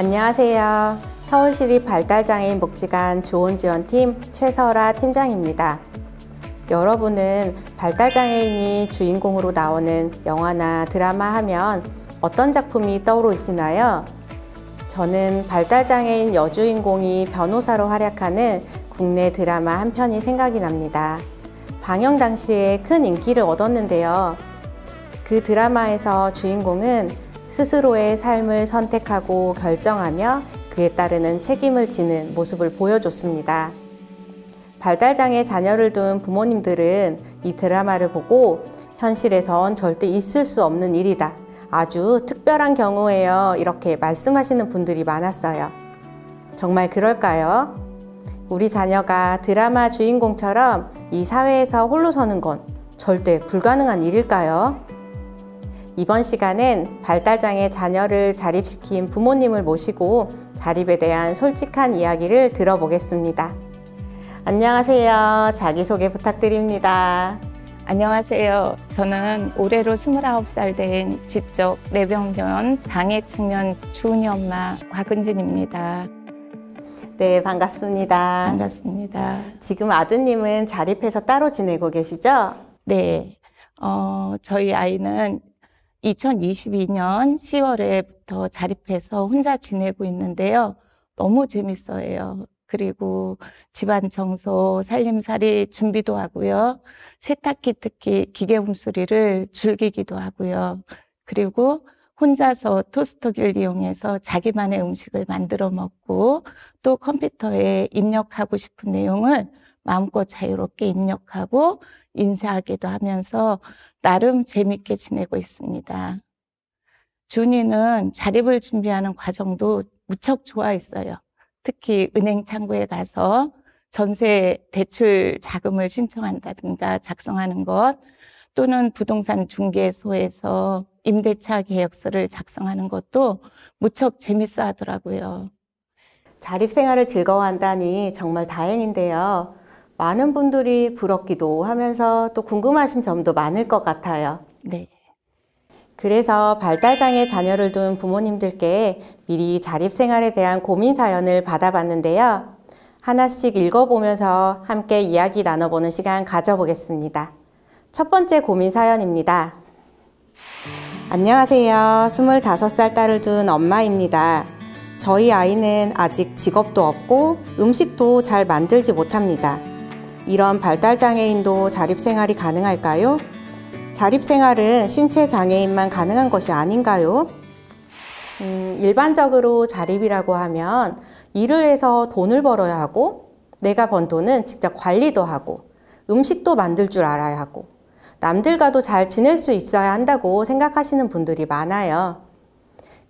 안녕하세요. 서울시립 발달장애인 복지관 조언지원팀 최설아 팀장입니다. 여러분은 발달장애인이 주인공으로 나오는 영화나 드라마 하면 어떤 작품이 떠오르시나요? 저는 발달장애인 여주인공이 변호사로 활약하는 국내 드라마 한 편이 생각이 납니다. 방영 당시에 큰 인기를 얻었는데요. 그 드라마에서 주인공은 스스로의 삶을 선택하고 결정하며 그에 따르는 책임을 지는 모습을 보여줬습니다. 발달장애 자녀를 둔 부모님들은 이 드라마를 보고 현실에선 절대 있을 수 없는 일이다. 아주 특별한 경우예요. 이렇게 말씀하시는 분들이 많았어요. 정말 그럴까요? 우리 자녀가 드라마 주인공처럼 이 사회에서 홀로 서는 건 절대 불가능한 일일까요? 이번 시간은 발달장애 자녀를 자립시킨 부모님을 모시고 자립에 대한 솔직한 이야기를 들어보겠습니다. 안녕하세요. 자기소개 부탁드립니다. 안녕하세요. 저는 올해로 29살 된 지적 내병변 장애 청년 주은이 엄마 곽은진입니다. 네, 반갑습니다. 반갑습니다. 지금 아드님은 자립해서 따로 지내고 계시죠? 네, 저희 아이는 2022년 10월에부터 자립해서 혼자 지내고 있는데요. 너무 재밌어해요. 그리고 집안 청소, 살림살이 준비도 하고요. 세탁기 특히 기계음 소리를 즐기기도 하고요. 그리고 혼자서 토스터기를 이용해서 자기만의 음식을 만들어 먹고 또 컴퓨터에 입력하고 싶은 내용을 마음껏 자유롭게 입력하고 인쇄하기도 하면서 나름 재밌게 지내고 있습니다. 준이는 자립을 준비하는 과정도 무척 좋아했어요. 특히 은행 창구에 가서 전세 대출 자금을 신청한다든가 작성하는 것, 또는 부동산 중개소에서 임대차 계약서를 작성하는 것도 무척 재밌어 하더라고요. 자립생활을 즐거워한다니 정말 다행인데요. 많은 분들이 부럽기도 하면서 또 궁금하신 점도 많을 것 같아요. 네. 그래서 발달장애 자녀를 둔 부모님들께 미리 자립생활에 대한 고민 사연을 받아봤는데요. 하나씩 읽어보면서 함께 이야기 나눠보는 시간 가져보겠습니다. 첫 번째 고민 사연입니다. 안녕하세요. 25살 딸을 둔 엄마입니다. 저희 아이는 아직 직업도 없고 음식도 잘 만들지 못합니다. 이런 발달장애인도 자립생활이 가능할까요? 자립생활은 신체 장애인만 가능한 것이 아닌가요? 일반적으로 자립이라고 하면 일을 해서 돈을 벌어야 하고 내가 번 돈은 직접 관리도 하고 음식도 만들 줄 알아야 하고 남들과도 잘 지낼 수 있어야 한다고 생각하시는 분들이 많아요.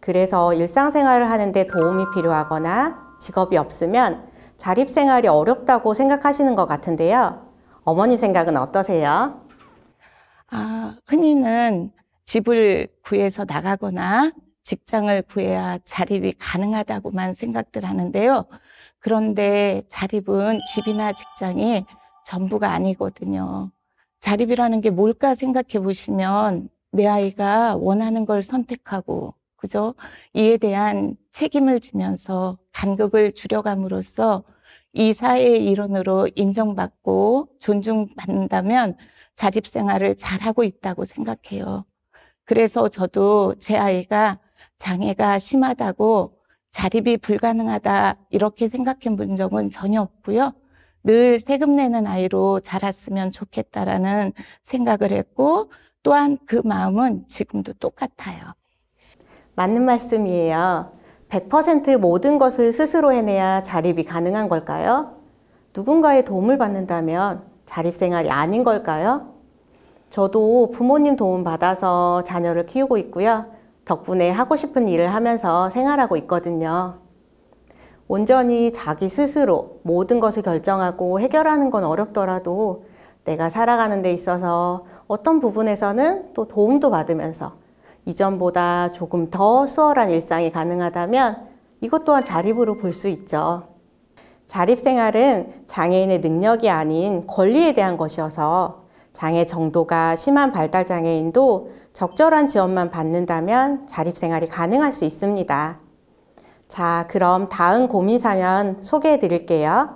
그래서 일상생활을 하는데 도움이 필요하거나 직업이 없으면 자립생활이 어렵다고 생각하시는 것 같은데요. 어머님 생각은 어떠세요? 흔히는 집을 구해서 나가거나 직장을 구해야 자립이 가능하다고만 생각들 하는데요. 그런데 자립은 집이나 직장이 전부가 아니거든요. 자립이라는 게 뭘까 생각해 보시면 내 아이가 원하는 걸 선택하고, 그죠? 이에 대한 책임을 지면서 간극을 줄여감으로써 이 사회의 일원으로 인정받고 존중받는다면 자립생활을 잘하고 있다고 생각해요. 그래서 저도 제 아이가 장애가 심하다고 자립이 불가능하다 이렇게 생각해 본 적은 전혀 없고요. 늘 세금 내는 아이로 자랐으면 좋겠다라는 생각을 했고 또한 그 마음은 지금도 똑같아요. 맞는 말씀이에요. 100% 모든 것을 스스로 해내야 자립이 가능한 걸까요? 누군가의 도움을 받는다면 자립생활이 아닌 걸까요? 저도 부모님 도움 받아서 자녀를 키우고 있고요. 덕분에 하고 싶은 일을 하면서 생활하고 있거든요. 온전히 자기 스스로 모든 것을 결정하고 해결하는 건 어렵더라도 내가 살아가는 데 있어서 어떤 부분에서는 또 도움도 받으면서 이전보다 조금 더 수월한 일상이 가능하다면 이것 또한 자립으로 볼 수 있죠. 자립생활은 장애인의 능력이 아닌 권리에 대한 것이어서 장애 정도가 심한 발달장애인도 적절한 지원만 받는다면 자립생활이 가능할 수 있습니다. 자, 그럼 다음 고민 사연 소개해 드릴게요.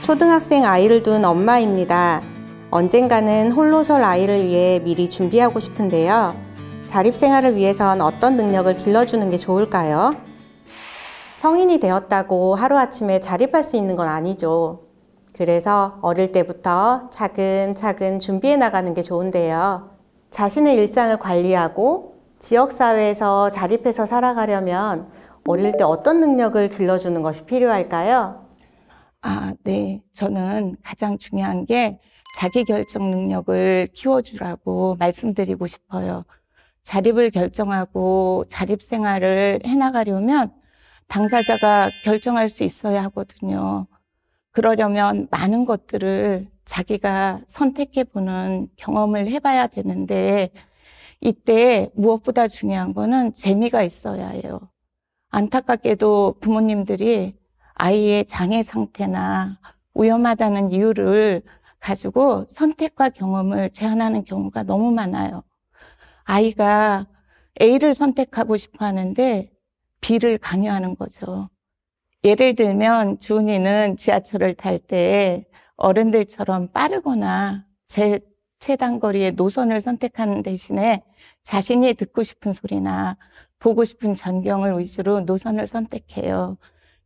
초등학생 아이를 둔 엄마입니다. 언젠가는 홀로 설 아이를 위해 미리 준비하고 싶은데요. 자립생활을 위해선 어떤 능력을 길러주는 게 좋을까요? 성인이 되었다고 하루아침에 자립할 수 있는 건 아니죠. 그래서 어릴 때부터 차근차근 준비해 나가는 게 좋은데요. 자신의 일상을 관리하고 지역사회에서 자립해서 살아가려면 어릴 때 어떤 능력을 길러주는 것이 필요할까요? 네. 저는 가장 중요한 게 자기결정 능력을 키워주라고 말씀드리고 싶어요. 자립을 결정하고 자립생활을 해나가려면 당사자가 결정할 수 있어야 하거든요. 그러려면 많은 것들을 자기가 선택해보는 경험을 해봐야 되는데 이때 무엇보다 중요한 거는 재미가 있어야 해요. 안타깝게도 부모님들이 아이의 장애 상태나 위험하다는 이유를 가지고 선택과 경험을 제한하는 경우가 너무 많아요. 아이가 A를 선택하고 싶어 하는데 B를 강요하는 거죠. 예를 들면 주은이는 지하철을 탈 때 어른들처럼 빠르거나 최단거리의 노선을 선택하는 대신에 자신이 듣고 싶은 소리나 보고 싶은 전경을 위주로 노선을 선택해요.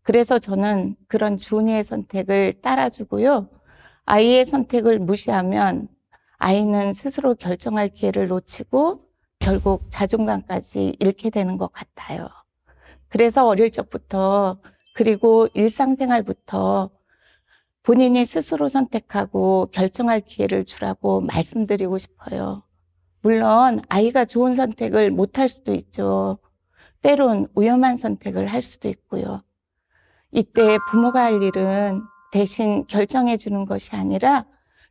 그래서 저는 그런 주은이의 선택을 따라주고요. 아이의 선택을 무시하면 아이는 스스로 결정할 기회를 놓치고 결국 자존감까지 잃게 되는 것 같아요. 그래서 어릴 적부터 그리고 일상생활부터 본인이 스스로 선택하고 결정할 기회를 주라고 말씀드리고 싶어요. 물론 아이가 좋은 선택을 못할 수도 있죠. 때론 위험한 선택을 할 수도 있고요. 이때 부모가 할 일은 대신 결정해 주는 것이 아니라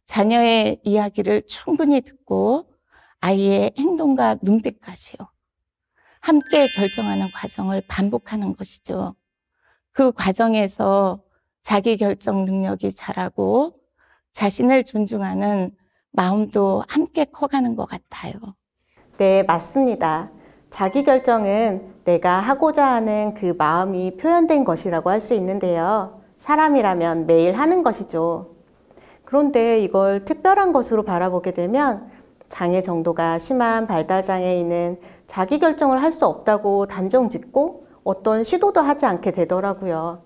자녀의 이야기를 충분히 듣고 아이의 행동과 눈빛까지요. 함께 결정하는 과정을 반복하는 것이죠. 그 과정에서 자기 결정 능력이 자라고 자신을 존중하는 마음도 함께 커가는 것 같아요. 네, 맞습니다. 자기결정은 내가 하고자 하는 그 마음이 표현된 것이라고 할 수 있는데요. 사람이라면 매일 하는 것이죠. 그런데 이걸 특별한 것으로 바라보게 되면 장애 정도가 심한 발달장애인은 자기결정을 할 수 없다고 단정짓고 어떤 시도도 하지 않게 되더라고요.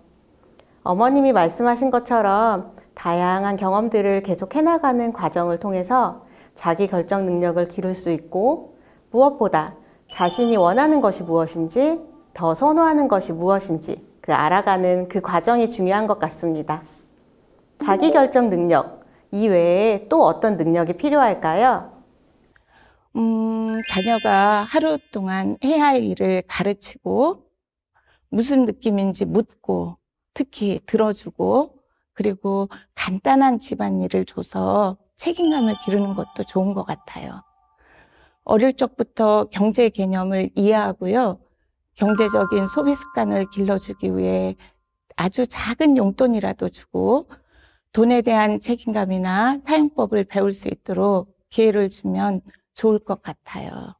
어머님이 말씀하신 것처럼 다양한 경험들을 계속 해나가는 과정을 통해서 자기결정 능력을 기를 수 있고 무엇보다 자신이 원하는 것이 무엇인지 더 선호하는 것이 무엇인지 알아가는 그 과정이 중요한 것 같습니다. 자기결정 능력 이외에 또 어떤 능력이 필요할까요? 자녀가 하루 동안 해야 할 일을 가르치고 무슨 느낌인지 묻고 특히 들어주고 그리고 간단한 집안일을 줘서 책임감을 기르는 것도 좋은 것 같아요. 어릴 적부터 경제 개념을 이해하고요. 경제적인 소비 습관을 길러주기 위해 아주 작은 용돈이라도 주고 돈에 대한 책임감이나 사용법을 배울 수 있도록 기회를 주면 좋을 것 같아요.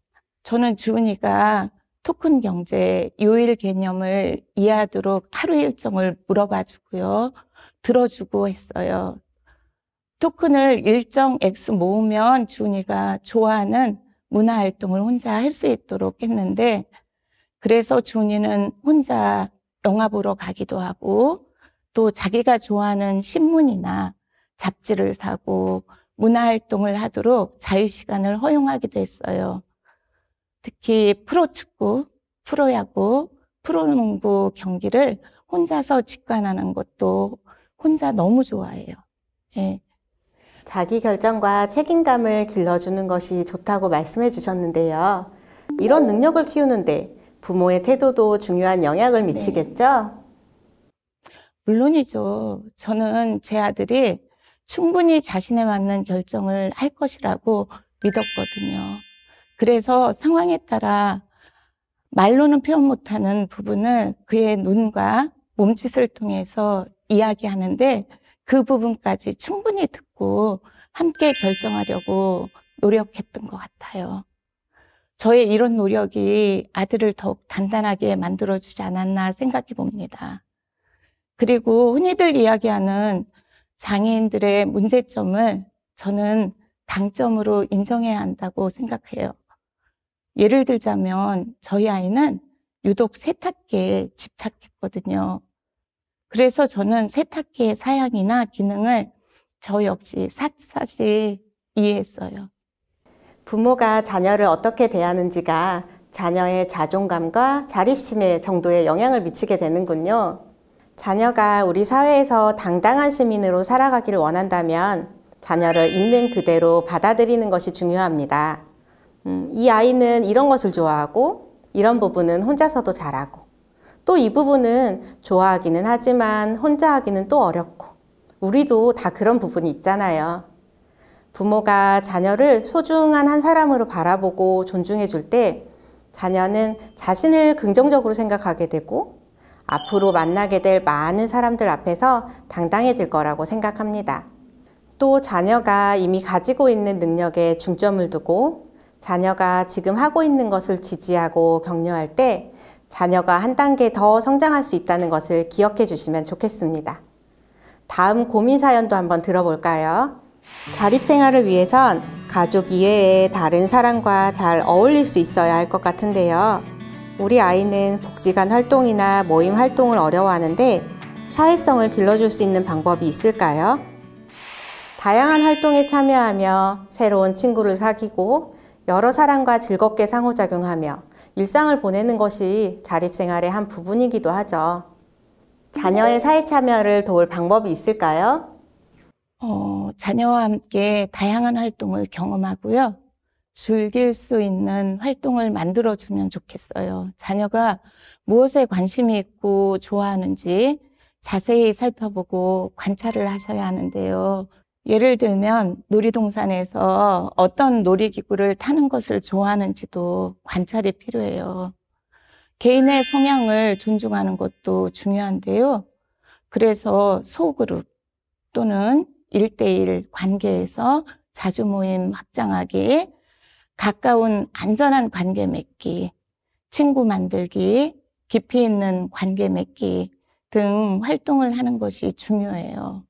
저는 주은이가 토큰 경제 요일 개념을 이해하도록 하루 일정을 물어봐 주고요. 들어주고 했어요. 토큰을 일정 액수 모으면 주은이가 좋아하는 문화활동을 혼자 할 수 있도록 했는데 그래서 주은이는 혼자 영화 보러 가기도 하고 또 자기가 좋아하는 신문이나 잡지를 사고 문화활동을 하도록 자유시간을 허용하기도 했어요. 특히 프로축구, 프로야구, 프로농구 경기를 혼자서 직관하는 것도 혼자 너무 좋아해요. 예. 자기 결정과 책임감을 길러주는 것이 좋다고 말씀해 주셨는데요. 이런 능력을 키우는데 부모의 태도도 중요한 영향을 미치겠죠? 물론이죠. 저는 제 아들이 충분히 자신에 맞는 결정을 할 것이라고 믿었거든요. 그래서 상황에 따라 말로는 표현 못하는 부분을 그의 눈과 몸짓을 통해서 이야기하는데 그 부분까지 충분히 듣고 함께 결정하려고 노력했던 것 같아요. 저의 이런 노력이 아들을 더욱 단단하게 만들어주지 않았나 생각해 봅니다. 그리고 흔히들 이야기하는 장애인들의 문제점을 저는 강점으로 인정해야 한다고 생각해요. 예를 들자면 저희 아이는 유독 세탁기에 집착했거든요. 그래서 저는 세탁기의 사양이나 기능을 저 역시 샅샅이 이해했어요. 부모가 자녀를 어떻게 대하는지가 자녀의 자존감과 자립심의 정도에 영향을 미치게 되는군요. 자녀가 우리 사회에서 당당한 시민으로 살아가기를 원한다면 자녀를 있는 그대로 받아들이는 것이 중요합니다. 이 아이는 이런 것을 좋아하고 이런 부분은 혼자서도 잘하고 또 이 부분은 좋아하기는 하지만 혼자 하기는 또 어렵고 우리도 다 그런 부분이 있잖아요. 부모가 자녀를 소중한 한 사람으로 바라보고 존중해 줄 때 자녀는 자신을 긍정적으로 생각하게 되고 앞으로 만나게 될 많은 사람들 앞에서 당당해질 거라고 생각합니다. 또 자녀가 이미 가지고 있는 능력에 중점을 두고 자녀가 지금 하고 있는 것을 지지하고 격려할 때 자녀가 한 단계 더 성장할 수 있다는 것을 기억해 주시면 좋겠습니다. 다음 고민 사연도 한번 들어볼까요? 자립생활을 위해선 가족 이외의 다른 사람과 잘 어울릴 수 있어야 할 것 같은데요. 우리 아이는 복지관 활동이나 모임 활동을 어려워하는데 사회성을 길러줄 수 있는 방법이 있을까요? 다양한 활동에 참여하며 새로운 친구를 사귀고 여러 사람과 즐겁게 상호작용하며 일상을 보내는 것이 자립생활의 한 부분이기도 하죠. 자녀의 사회 참여를 도울 방법이 있을까요? 자녀와 함께 다양한 활동을 경험하고요. 즐길 수 있는 활동을 만들어주면 좋겠어요. 자녀가 무엇에 관심이 있고 좋아하는지 자세히 살펴보고 관찰을 하셔야 하는데요. 예를 들면 놀이동산에서 어떤 놀이기구를 타는 것을 좋아하는지도 관찰이 필요해요. 개인의 성향을 존중하는 것도 중요한데요. 그래서 소그룹 또는 1대1 관계에서 자주 모임 확장하기, 가까운 안전한 관계 맺기, 친구 만들기, 깊이 있는 관계 맺기 등 활동을 하는 것이 중요해요.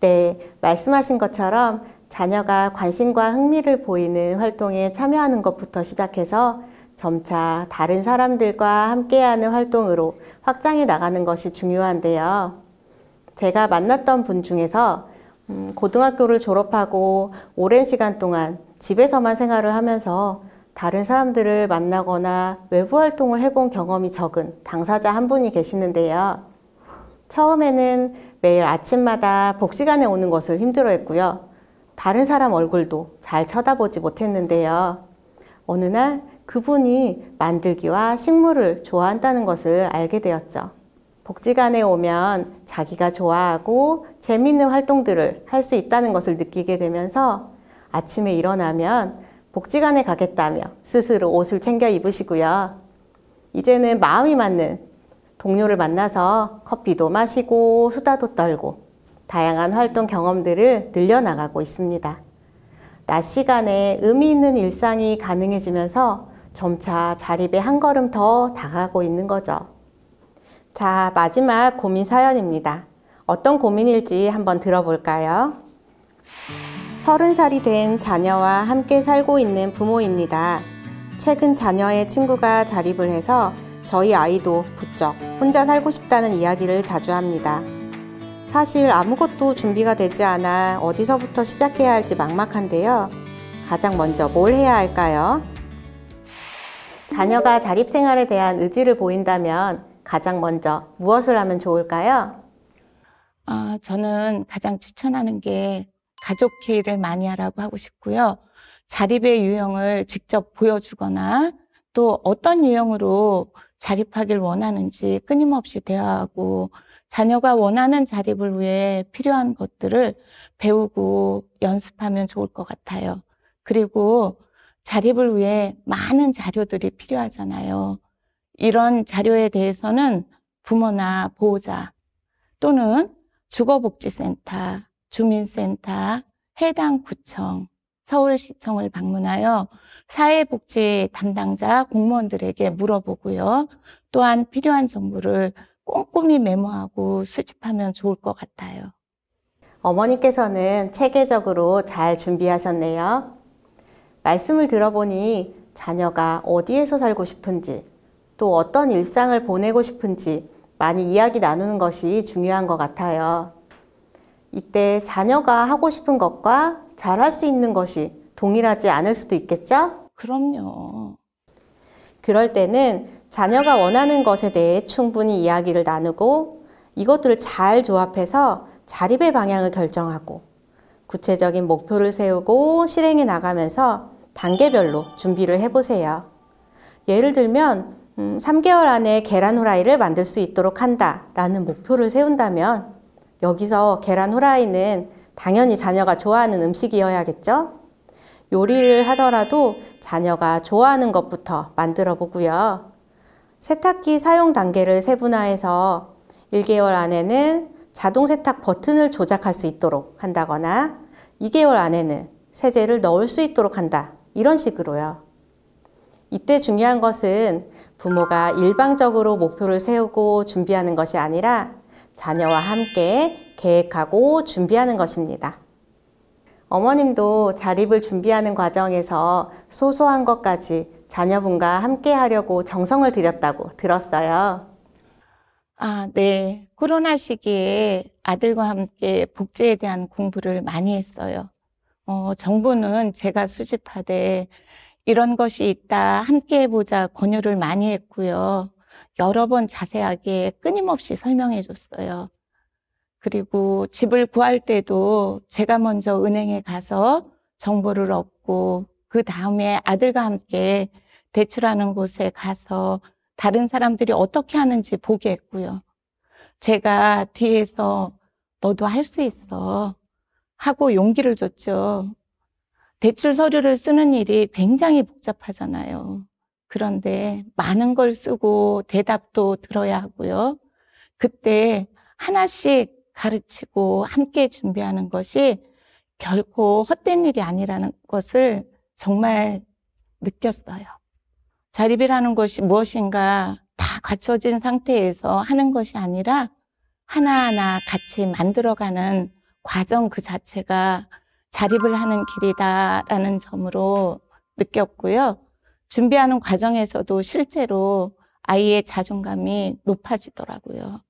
네, 말씀하신 것처럼 자녀가 관심과 흥미를 보이는 활동에 참여하는 것부터 시작해서 점차 다른 사람들과 함께하는 활동으로 확장해 나가는 것이 중요한데요. 제가 만났던 분 중에서 고등학교를 졸업하고 오랜 시간 동안 집에서만 생활을 하면서 다른 사람들을 만나거나 외부 활동을 해본 경험이 적은 당사자 한 분이 계시는데요. 처음에는 매일 아침마다 복지관에 오는 것을 힘들어했고요. 다른 사람 얼굴도 잘 쳐다보지 못했는데요. 어느 날 그분이 만들기와 식물을 좋아한다는 것을 알게 되었죠. 복지관에 오면 자기가 좋아하고 재미있는 활동들을 할 수 있다는 것을 느끼게 되면서 아침에 일어나면 복지관에 가겠다며 스스로 옷을 챙겨 입으시고요. 이제는 마음이 맞는 동료를 만나서 커피도 마시고 수다도 떨고 다양한 활동 경험들을 늘려나가고 있습니다. 낮 시간에 의미 있는 일상이 가능해지면서 점차 자립에 한 걸음 더 다가가고 있는 거죠. 자, 마지막 고민 사연입니다. 어떤 고민일지 한번 들어볼까요? 30살이 된 자녀와 함께 살고 있는 부모입니다. 최근 자녀의 친구가 자립을 해서 저희 아이도 부쩍 혼자 살고 싶다는 이야기를 자주 합니다. 사실 아무것도 준비가 되지 않아 어디서부터 시작해야 할지 막막한데요. 가장 먼저 뭘 해야 할까요? 자녀가 자립생활에 대한 의지를 보인다면 가장 먼저 무엇을 하면 좋을까요? 저는 가장 추천하는 게 가족 회의를 많이 하라고 하고 싶고요. 자립의 유형을 직접 보여주거나 또 어떤 유형으로 자립하길 원하는지 끊임없이 대화하고 자녀가 원하는 자립을 위해 필요한 것들을 배우고 연습하면 좋을 것 같아요. 그리고 자립을 위해 많은 자료들이 필요하잖아요. 이런 자료에 대해서는 부모나 보호자 또는 주거복지센터, 주민센터, 해당 구청, 서울시청을 방문하여 사회복지 담당자 공무원들에게 물어보고요. 또한 필요한 정보를 꼼꼼히 메모하고 수집하면 좋을 것 같아요. 어머니께서는 체계적으로 잘 준비하셨네요. 말씀을 들어보니 자녀가 어디에서 살고 싶은지, 또 어떤 일상을 보내고 싶은지 많이 이야기 나누는 것이 중요한 것 같아요. 이때 자녀가 하고 싶은 것과 잘할 수 있는 것이 동일하지 않을 수도 있겠죠? 그럼요. 그럴 때는 자녀가 원하는 것에 대해 충분히 이야기를 나누고 이것들을 잘 조합해서 자립의 방향을 결정하고 구체적인 목표를 세우고 실행해 나가면서 단계별로 준비를 해보세요. 예를 들면 3개월 안에 계란 후라이를 만들 수 있도록 한다라는 목표를 세운다면 여기서 계란 후라이는 당연히 자녀가 좋아하는 음식이어야겠죠? 요리를 하더라도 자녀가 좋아하는 것부터 만들어 보고요. 세탁기 사용 단계를 세분화해서 1개월 안에는 자동 세탁 버튼을 조작할 수 있도록 한다거나 2개월 안에는 세제를 넣을 수 있도록 한다. 이런 식으로요. 이때 중요한 것은 부모가 일방적으로 목표를 세우고 준비하는 것이 아니라 자녀와 함께 계획하고 준비하는 것입니다. 어머님도 자립을 준비하는 과정에서 소소한 것까지 자녀분과 함께 하려고 정성을 들였다고 들었어요. 네. 코로나 시기에 아들과 함께 복지에 대한 공부를 많이 했어요. 정보는 제가 수집하되 이런 것이 있다, 함께 해보자 권유를 많이 했고요. 여러 번 자세하게 끊임없이 설명해 줬어요. 그리고 집을 구할 때도 제가 먼저 은행에 가서 정보를 얻고 그 다음에 아들과 함께 대출하는 곳에 가서 다른 사람들이 어떻게 하는지 보게 했고요. 제가 뒤에서 너도 할 수 있어 하고 용기를 줬죠. 대출 서류를 쓰는 일이 굉장히 복잡하잖아요. 그런데 많은 걸 쓰고 대답도 들어야 하고요. 그때 하나씩 가르치고 함께 준비하는 것이 결코 헛된 일이 아니라는 것을 정말 느꼈어요. 자립이라는 것이 무엇인가 다 갖춰진 상태에서 하는 것이 아니라 하나하나 같이 만들어가는 과정 그 자체가 자립을 하는 길이다라는 점으로 느꼈고요. 준비하는 과정에서도 실제로 아이의 자존감이 높아지더라고요.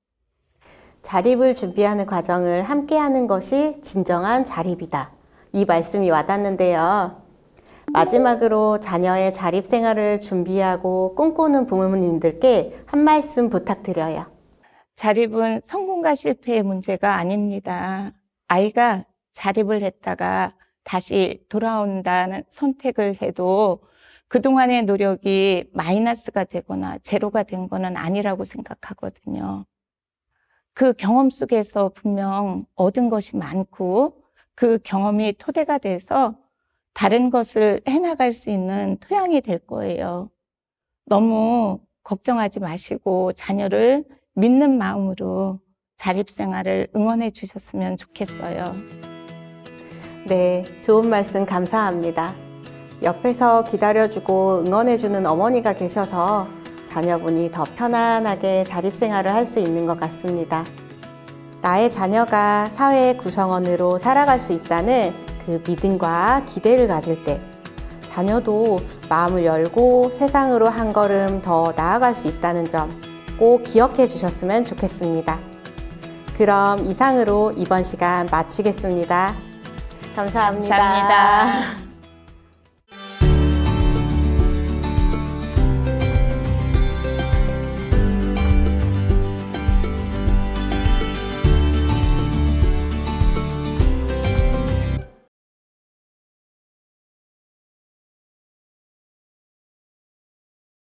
자립을 준비하는 과정을 함께하는 것이 진정한 자립이다. 이 말씀이 와닿는데요. 마지막으로 자녀의 자립 생활을 준비하고 꿈꾸는 부모님들께 한 말씀 부탁드려요. 자립은 성공과 실패의 문제가 아닙니다. 아이가 자립을 했다가 다시 돌아온다는 선택을 해도 그동안의 노력이 마이너스가 되거나 제로가 된 거는 아니라고 생각하거든요. 그 경험 속에서 분명 얻은 것이 많고 그 경험이 토대가 돼서 다른 것을 해나갈 수 있는 토양이 될 거예요. 너무 걱정하지 마시고 자녀를 믿는 마음으로 자립생활을 응원해 주셨으면 좋겠어요. 네, 좋은 말씀 감사합니다. 옆에서 기다려주고 응원해주는 어머니가 계셔서 자녀분이 더 편안하게 자립생활을 할 수 있는 것 같습니다. 나의 자녀가 사회의 구성원으로 살아갈 수 있다는 그 믿음과 기대를 가질 때 자녀도 마음을 열고 세상으로 한 걸음 더 나아갈 수 있다는 점 꼭 기억해 주셨으면 좋겠습니다. 그럼 이상으로 이번 시간 마치겠습니다. 감사합니다. 감사합니다.